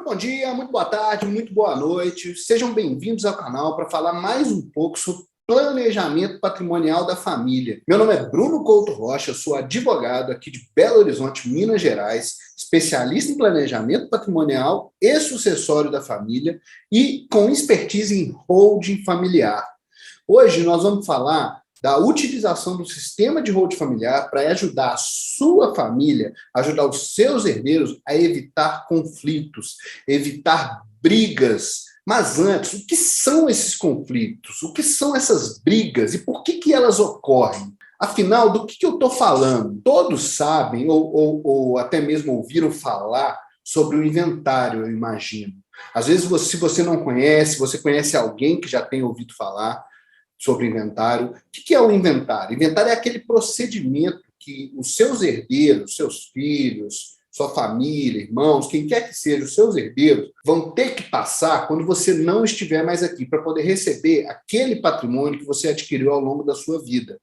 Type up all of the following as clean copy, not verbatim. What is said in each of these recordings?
bom dia, muito boa tarde, muito boa noite. Sejam bem-vindos ao canal para falar mais um pouco sobre planejamento patrimonial da família. Meu nome é Bruno Couto Rocha, eu sou advogado aqui de Belo Horizonte, Minas Gerais, especialista em planejamento patrimonial e sucessório da família e com expertise em holding familiar. Hoje nós vamos falar da utilização do sistema de holding familiar para ajudar a sua família, ajudar os seus herdeiros a evitar conflitos, evitar brigas. Mas antes, o que são esses conflitos? O que são essas brigas e por que elas ocorrem? Afinal, do que eu estou falando? Todos sabem ou até mesmo ouviram falar sobre o inventário, eu imagino. Às vezes, se você não conhece, você conhece alguém que já tem ouvido falar sobre inventário. O que é o inventário? Inventário é aquele procedimento que os seus herdeiros, seus filhos, sua família, irmãos, quem quer que seja, os seus herdeiros, vão ter que passar quando você não estiver mais aqui, para poder receber aquele patrimônio que você adquiriu ao longo da sua vida.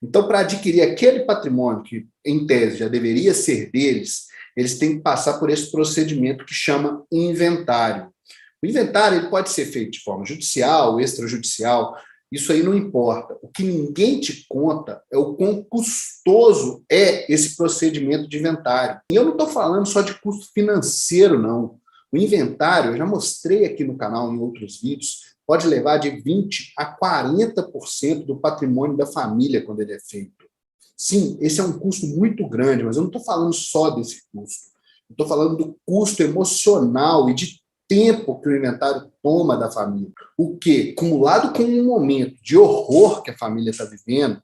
Então, para adquirir aquele patrimônio que, em tese, já deveria ser deles, eles têm que passar por esse procedimento que chama inventário. O inventário ele pode ser feito de forma judicial, extrajudicial. Isso aí não importa. O que ninguém te conta é o quão custoso é esse procedimento de inventário. E eu não estou falando só de custo financeiro, não. O inventário, eu já mostrei aqui no canal em outros vídeos, pode levar de 20% a 40% do patrimônio da família quando ele é feito. Sim, esse é um custo muito grande, mas eu não estou falando só desse custo. Eu estou falando do custo emocional e de tempo que o inventário toma da família. O que, acumulado com um momento de horror que a família está vivendo,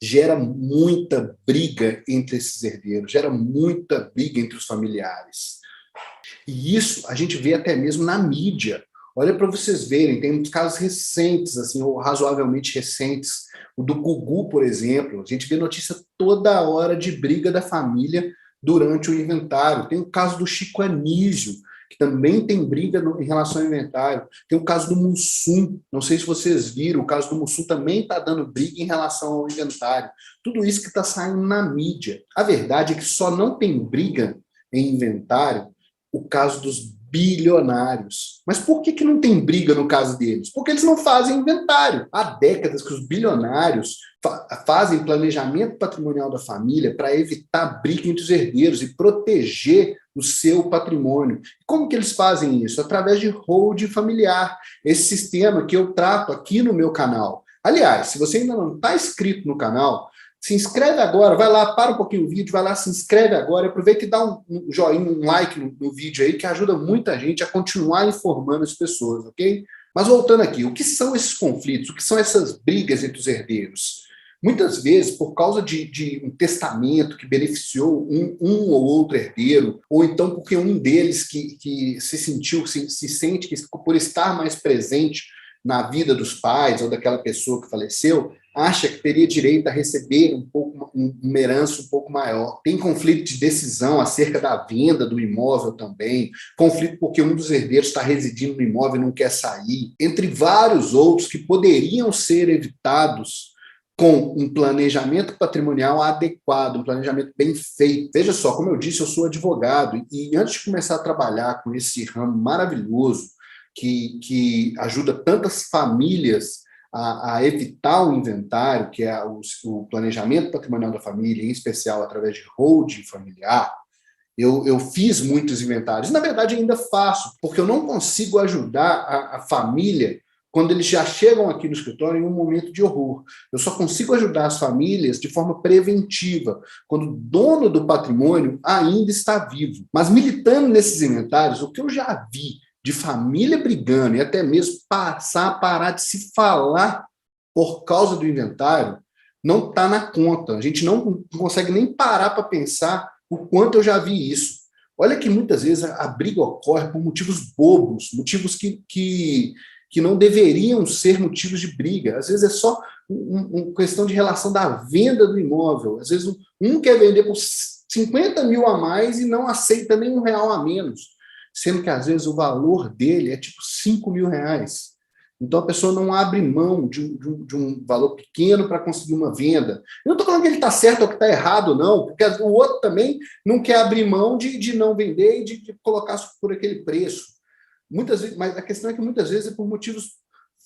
gera muita briga entre esses herdeiros, gera muita briga entre os familiares. E isso a gente vê até mesmo na mídia. Olha para vocês verem, tem muitos casos recentes, assim, ou razoavelmente recentes. O do Gugu, por exemplo, a gente vê notícia toda hora de briga da família durante o inventário. Tem o caso do Chico Anísio, que também tem briga em relação ao inventário. Tem o caso do Mussum, não sei se vocês viram, o caso do Mussum também está dando briga em relação ao inventário. Tudo isso que está saindo na mídia. A verdade é que só não tem briga em inventário o caso dos bilionários. Mas por que não tem briga no caso deles? Porque eles não fazem inventário. Há décadas que os bilionários fazem planejamento patrimonial da família para evitar briga entre os herdeiros e proteger o seu patrimônio. Como que eles fazem isso? Através de holding familiar, esse sistema que eu trato aqui no meu canal. Aliás, se você ainda não está inscrito no canal, se inscreve agora, vai lá, para um pouquinho o vídeo, vai lá, se inscreve agora, aproveita e dá um joinha, um like no vídeo aí, que ajuda muita gente a continuar informando as pessoas, ok? Mas voltando aqui, o que são esses conflitos? O que são essas brigas entre os herdeiros? Muitas vezes, por causa de um testamento que beneficiou um ou outro herdeiro, ou então porque um deles que se sente que por estar mais presente na vida dos pais ou daquela pessoa que faleceu, acha que teria direito a receber uma herança um pouco maior. Tem conflito de decisão acerca da venda do imóvel também, conflito porque um dos herdeiros está residindo no imóvel e não quer sair, entre vários outros que poderiam ser evitados com um planejamento patrimonial adequado, um planejamento bem feito. Veja só, como eu disse, eu sou advogado e antes de começar a trabalhar com esse ramo maravilhoso que ajuda tantas famílias a evitar o inventário, que é o planejamento patrimonial da família, em especial através de holding familiar, eu fiz muitos inventários. Na verdade, ainda faço, porque eu não consigo ajudar a família quando eles já chegam aqui no escritório em um momento de horror. Eu só consigo ajudar as famílias de forma preventiva, quando o dono do patrimônio ainda está vivo. Mas militando nesses inventários, o que eu já vi de família brigando e até mesmo passar a parar de se falar por causa do inventário, não está na conta. A gente não consegue nem parar para pensar o quanto eu já vi isso. Olha que muitas vezes a briga ocorre por motivos bobos, motivos que não deveriam ser motivos de briga. Às vezes é só uma questão de relação da venda do imóvel. Às vezes um quer vender por 50 mil a mais e não aceita nem R$1 a menos, sendo que às vezes o valor dele é tipo 5 mil reais. Então, a pessoa não abre mão de um valor pequeno para conseguir uma venda. Eu não estou falando que ele está certo ou que está errado, não, porque o outro também não quer abrir mão de não vender e de colocar por aquele preço. Muitas vezes, mas a questão é que muitas vezes é por motivos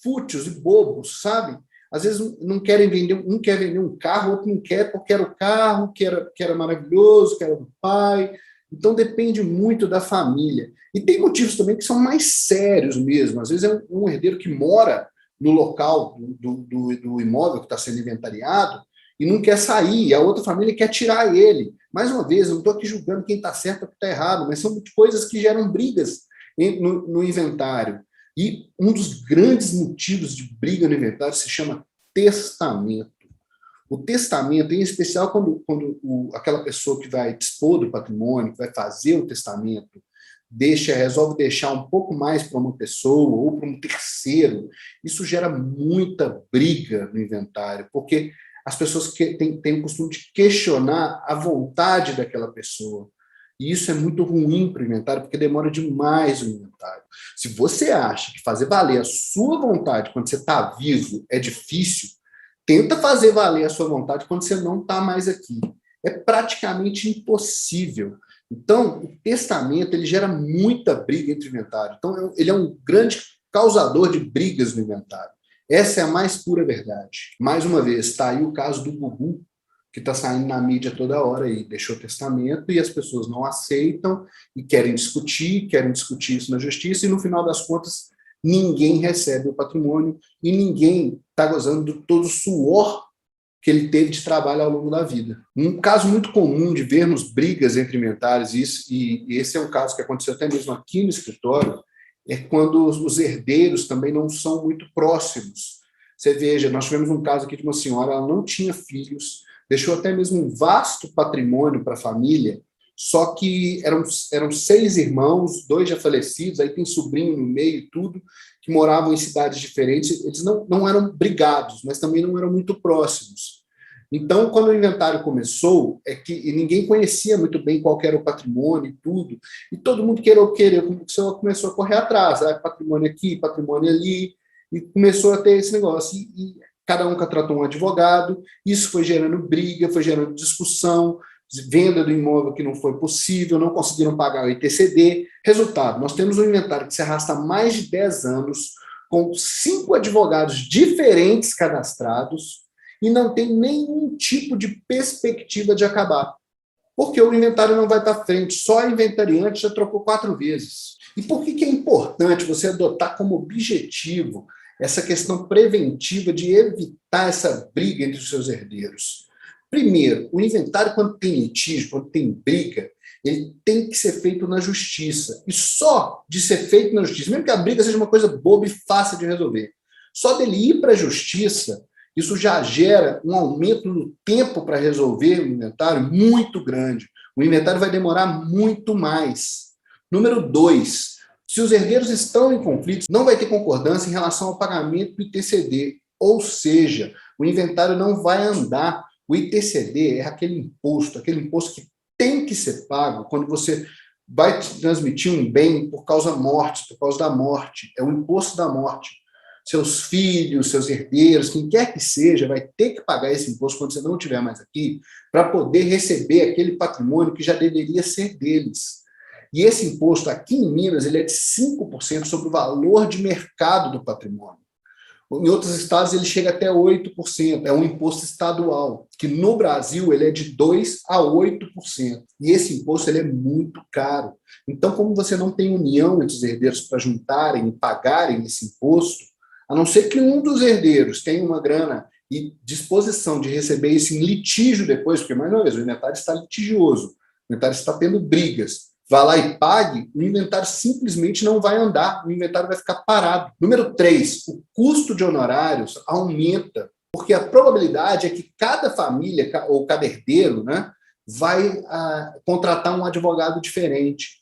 fúteis e bobos, sabe? Às vezes não querem vender, um quer vender um carro, o outro não quer porque era o carro, que era maravilhoso, que era do pai. Então depende muito da família. E tem motivos também que são mais sérios mesmo. Às vezes é um herdeiro que mora no local do imóvel que está sendo inventariado e não quer sair, e a outra família quer tirar ele. Mais uma vez, eu não estou aqui julgando quem está certo ou quem está errado, mas são coisas que geram brigas no inventário. E um dos grandes motivos de briga no inventário se chama testamento. O testamento, em especial quando aquela pessoa que vai dispor do patrimônio, que vai fazer o testamento, resolve deixar um pouco mais para uma pessoa ou para um terceiro, isso gera muita briga no inventário, porque as pessoas têm o costume de questionar a vontade daquela pessoa. E isso é muito ruim para o inventário, porque demora demais o inventário. Se você acha que fazer valer a sua vontade quando você está vivo é difícil, tenta fazer valer a sua vontade quando você não está mais aqui. É praticamente impossível. Então, o testamento ele gera muita briga entre o inventário. Então, ele é um grande causador de brigas no inventário. Essa é a mais pura verdade. Mais uma vez, está aí o caso do Gugu, que está saindo na mídia toda hora e deixou testamento e as pessoas não aceitam e querem discutir isso na justiça e no final das contas ninguém recebe o patrimônio e ninguém está gozando de todo o suor que ele teve de trabalho ao longo da vida. Um caso muito comum de vermos brigas entre inventários, e esse é um caso que aconteceu até mesmo aqui no escritório, é quando os herdeiros também não são muito próximos. Você veja, nós tivemos um caso aqui de uma senhora, ela não tinha filhos, deixou até mesmo um vasto patrimônio para a família, só que eram 6 irmãos, 2 já falecidos, aí tem sobrinho no meio e tudo, que moravam em cidades diferentes. Eles não eram brigados, mas também não eram muito próximos. Então, quando o inventário começou, e ninguém conhecia muito bem qual era o patrimônio e tudo, e todo mundo começou a correr atrás, patrimônio aqui, patrimônio ali, e começou a ter esse negócio. E cada um contratou um advogado, isso foi gerando briga, foi gerando discussão, venda do imóvel que não foi possível, não conseguiram pagar o ITCD. Resultado, nós temos um inventário que se arrasta há mais de 10 anos, com 5 advogados diferentes cadastrados, e não tem nenhum tipo de perspectiva de acabar. Porque o inventário não vai para frente, só a inventariante já trocou 4 vezes. E por que é importante você adotar como objetivo essa questão preventiva de evitar essa briga entre os seus herdeiros? Primeiro, o inventário, quando tem litígio, quando tem briga, ele tem que ser feito na justiça. E só de ser feito na justiça, mesmo que a briga seja uma coisa boba e fácil de resolver, só dele ir para a justiça, isso já gera um aumento no tempo para resolver o inventário muito grande. O inventário vai demorar muito mais. Número 2, se os herdeiros estão em conflito, não vai ter concordância em relação ao pagamento do ITCD. Ou seja, o inventário não vai andar. O ITCD é aquele imposto que tem que ser pago quando você vai transmitir um bem por causa da morte. É o imposto da morte. Seus filhos, seus herdeiros, quem quer que seja, vai ter que pagar esse imposto quando você não estiver mais aqui, para poder receber aquele patrimônio que já deveria ser deles. E esse imposto aqui em Minas, ele é de 5% sobre o valor de mercado do patrimônio. Em outros estados, ele chega até 8%. É um imposto estadual, que no Brasil ele é de 2% a 8%. E esse imposto ele é muito caro. Então, como você não tem união entre os herdeiros para juntarem e pagarem esse imposto, a não ser que um dos herdeiros tenha uma grana e disposição de receber isso em litígio depois, porque, mais uma vez, o inventário está litigioso, o inventário está tendo brigas, vá lá e pague, o inventário simplesmente não vai andar, o inventário vai ficar parado. Número 3, o custo de honorários aumenta, porque a probabilidade é que cada família, ou cada herdeiro, né, vai contratar um advogado diferente.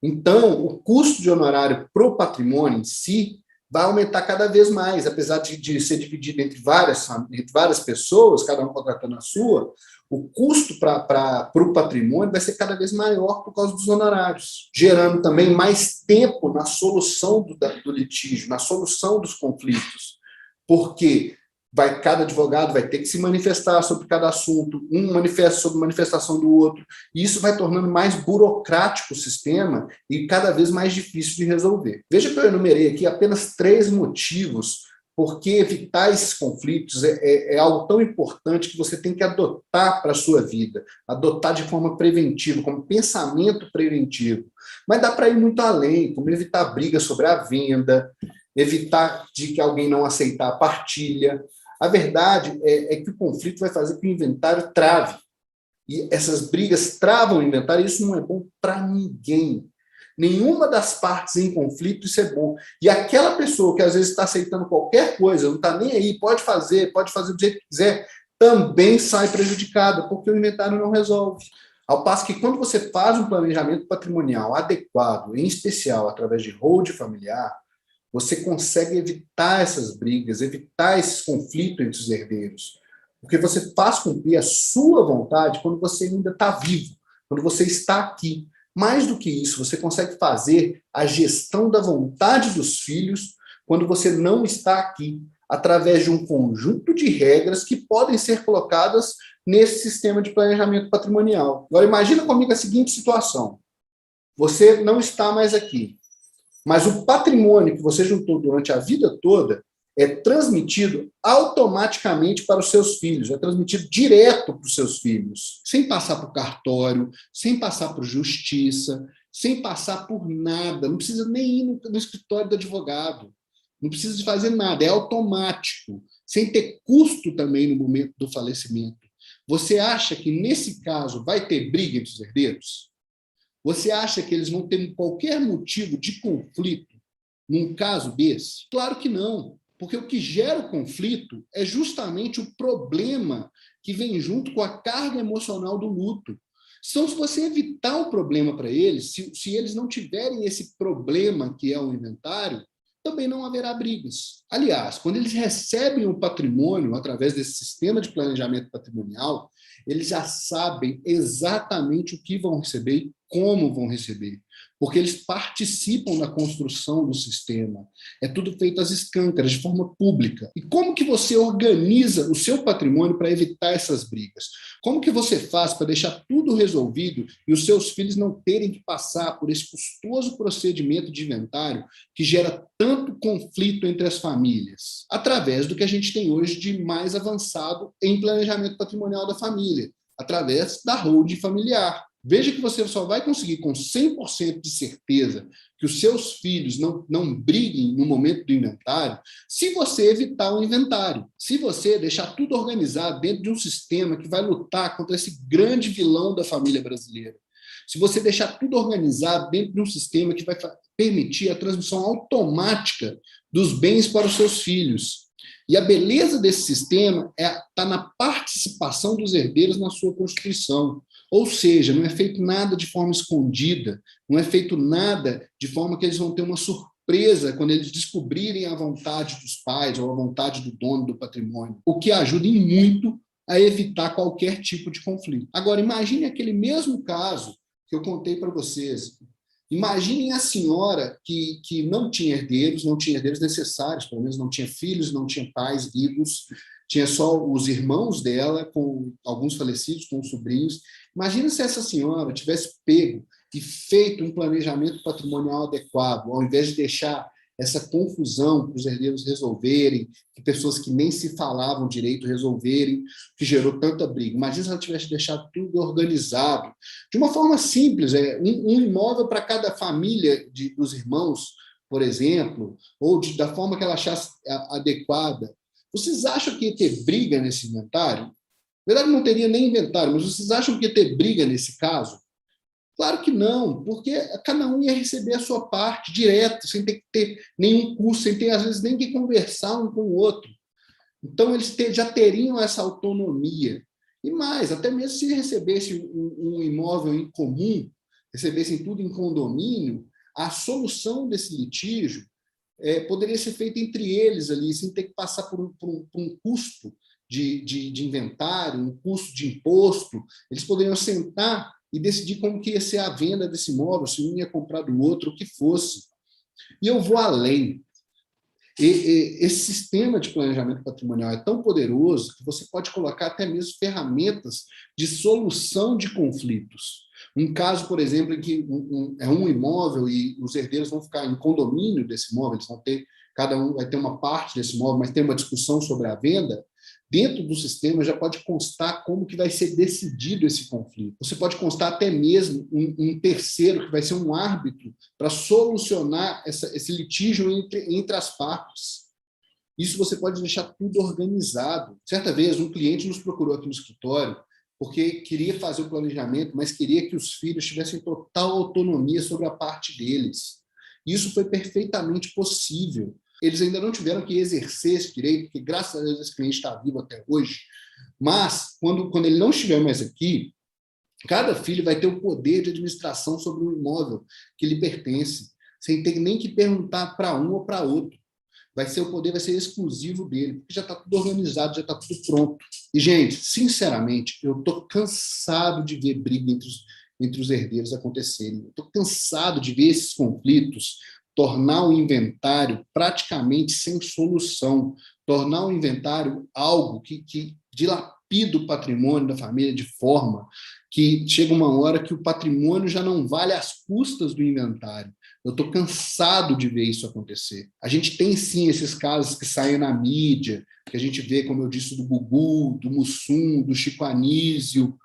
Então, o custo de honorário para o patrimônio em si vai aumentar cada vez mais, apesar de ser dividido entre várias pessoas, cada um contratando a sua, o custo para o patrimônio vai ser cada vez maior por causa dos honorários, gerando também mais tempo na solução do litígio, na solução dos conflitos, porque cada advogado vai ter que se manifestar sobre cada assunto, um manifesta sobre manifestação do outro, e isso vai tornando mais burocrático o sistema e cada vez mais difícil de resolver. Veja que eu enumerei aqui apenas 3 motivos porque evitar esses conflitos é algo tão importante que você tem que adotar para a sua vida, adotar de forma preventiva, como pensamento preventivo. Mas dá para ir muito além, como evitar brigas sobre a venda, evitar de que alguém não aceitar a partilha. A verdade é que o conflito vai fazer que o inventário trave. E essas brigas travam o inventário, e isso não é bom para ninguém. Nenhuma das partes em conflito, isso é bom. E aquela pessoa que às vezes está aceitando qualquer coisa, não está nem aí, pode fazer do jeito que quiser, também sai prejudicada, porque o inventário não resolve. Ao passo que quando você faz um planejamento patrimonial adequado, em especial através de holding familiar, você consegue evitar essas brigas, evitar esses conflitos entre os herdeiros. Porque você faz cumprir a sua vontade quando você ainda está vivo, quando você está aqui. Mais do que isso, você consegue fazer a gestão da vontade dos filhos quando você não está aqui, através de um conjunto de regras que podem ser colocadas nesse sistema de planejamento patrimonial. Agora, imagina comigo a seguinte situação. Você não está mais aqui, mas o patrimônio que você juntou durante a vida toda é transmitido automaticamente para os seus filhos, é transmitido direto para os seus filhos, sem passar por cartório, sem passar por justiça, sem passar por nada, não precisa nem ir no escritório do advogado, não precisa de fazer nada, é automático, sem ter custo também no momento do falecimento. Você acha que, nesse caso, vai ter briga entre os herdeiros? Você acha que eles vão ter qualquer motivo de conflito num caso desse? Claro que não, porque o que gera o conflito é justamente o problema que vem junto com a carga emocional do luto. Então, se você evitar o problema para eles, se eles não tiverem esse problema que é o inventário, também não haverá brigas. Aliás, quando eles recebem o patrimônio através desse sistema de planejamento patrimonial, eles já sabem exatamente o que vão receber e como vão receber, porque eles participam da construção do sistema. É tudo feito às escâncaras, de forma pública. E como que você organiza o seu patrimônio para evitar essas brigas? Como que você faz para deixar tudo resolvido e os seus filhos não terem que passar por esse custoso procedimento de inventário que gera tanto conflito entre as famílias? Através do que a gente tem hoje de mais avançado em planejamento patrimonial da família, através da holding familiar. Veja que você só vai conseguir com 100% de certeza que os seus filhos não briguem no momento do inventário se você evitar o inventário, se você deixar tudo organizado dentro de um sistema que vai lutar contra esse grande vilão da família brasileira, se você deixar tudo organizado dentro de um sistema que vai permitir a transmissão automática dos bens para os seus filhos. E a beleza desse sistema está na participação dos herdeiros na sua constituição. Ou seja, não é feito nada de forma escondida, não é feito nada de forma que eles vão ter uma surpresa quando eles descobrirem a vontade dos pais ou a vontade do dono do patrimônio, o que ajuda em muito a evitar qualquer tipo de conflito. Agora, imagine aquele mesmo caso que eu contei para vocês. Imaginem a senhora que não tinha herdeiros necessários, pelo menos não tinha filhos, não tinha pais vivos, tinha só os irmãos dela, com alguns falecidos, com os sobrinhos. Imagina se essa senhora tivesse pego e feito um planejamento patrimonial adequado, ao invés de deixar essa confusão para os herdeiros resolverem, que pessoas que nem se falavam direito resolverem, que gerou tanta briga. Imagina se ela tivesse deixado tudo organizado, de uma forma simples, um imóvel para cada família dos irmãos, por exemplo, ou da forma que ela achasse adequada. Vocês acham que ia ter briga nesse inventário? Na verdade, não teria nem inventário, mas vocês acham que ia ter briga nesse caso? Claro que não, porque cada um ia receber a sua parte direto, sem ter que ter nenhum custo, sem ter, às vezes, nem que conversar um com o outro. Então, eles já teriam essa autonomia. E mais, até mesmo se recebesse um imóvel em comum, recebessem tudo em condomínio, a solução desse litígio poderia ser feita entre eles ali, sem ter que passar por um custo de inventário, um custo de imposto, eles poderiam sentar e decidir como que ia ser a venda desse imóvel, se um ia comprar do outro, o que fosse. E eu vou além. Esse sistema de planejamento patrimonial é tão poderoso que você pode colocar até mesmo ferramentas de solução de conflitos. Um caso, por exemplo, em que é um imóvel e os herdeiros vão ficar em condomínio desse imóvel, eles vão ter, cada um vai ter uma parte desse imóvel, mas tem uma discussão sobre a venda. Dentro do sistema já pode constar como que vai ser decidido esse conflito. Você pode constar até mesmo um terceiro, que vai ser um árbitro, para solucionar esse litígio entre as partes. Isso você pode deixar tudo organizado. Certa vez, um cliente nos procurou aqui no escritório porque queria fazer o planejamento, mas queria que os filhos tivessem total autonomia sobre a parte deles. Isso foi perfeitamente possível. Eles ainda não tiveram que exercer esse direito, porque, graças a Deus, esse cliente está vivo até hoje. Mas, quando ele não estiver mais aqui, cada filho vai ter o poder de administração sobre o imóvel que lhe pertence, sem ter nem que perguntar para um ou para outro. O poder vai ser exclusivo dele, porque já está tudo organizado, já está tudo pronto. E, gente, sinceramente, eu estou cansado de ver briga entre os herdeiros acontecerem. Estou cansado de ver esses conflitos tornar o inventário praticamente sem solução, tornar o inventário algo que dilapida o patrimônio da família de forma que chega uma hora que o patrimônio já não vale as custas do inventário. Eu estou cansado de ver isso acontecer. A gente tem, sim, esses casos que saem na mídia, que a gente vê, como eu disse, do Gugu, do Mussum, do Chico Anísio,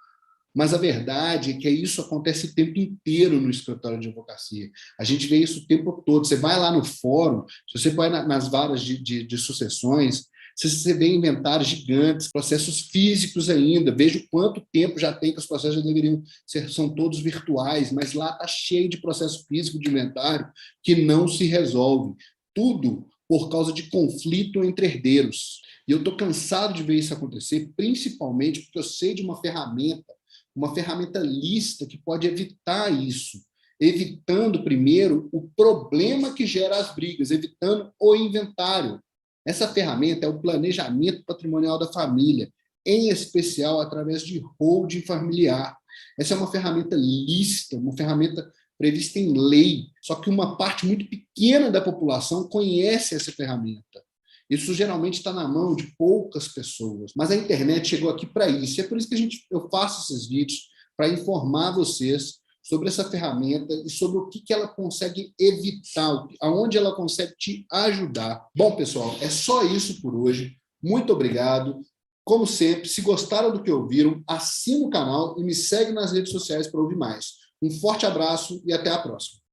mas a verdade é que isso acontece o tempo inteiro no escritório de advocacia. A gente vê isso o tempo todo. Você vai lá no fórum, se você vai nas varas de sucessões, você vê inventários gigantes, processos físicos ainda. Veja o quanto tempo já tem que os processos já deveriam ser, são todos virtuais, mas lá está cheio de processo físico de inventário que não se resolve. Tudo por causa de conflito entre herdeiros. E eu estou cansado de ver isso acontecer, principalmente porque eu sei de uma ferramenta lista que pode evitar isso, evitando primeiro o problema que gera as brigas, evitando o inventário. Essa ferramenta é o planejamento patrimonial da família, em especial através de holding familiar. Essa é uma ferramenta lícita, uma ferramenta prevista em lei, só que uma parte muito pequena da população conhece essa ferramenta. Isso geralmente está na mão de poucas pessoas, mas a internet chegou aqui para isso. E é por isso que eu faço esses vídeos, para informar vocês sobre essa ferramenta e sobre o que ela consegue evitar, aonde ela consegue te ajudar. Bom, pessoal, é só isso por hoje. Muito obrigado. Como sempre, se gostaram do que ouviram, assina o canal e me segue nas redes sociais para ouvir mais. Um forte abraço e até a próxima.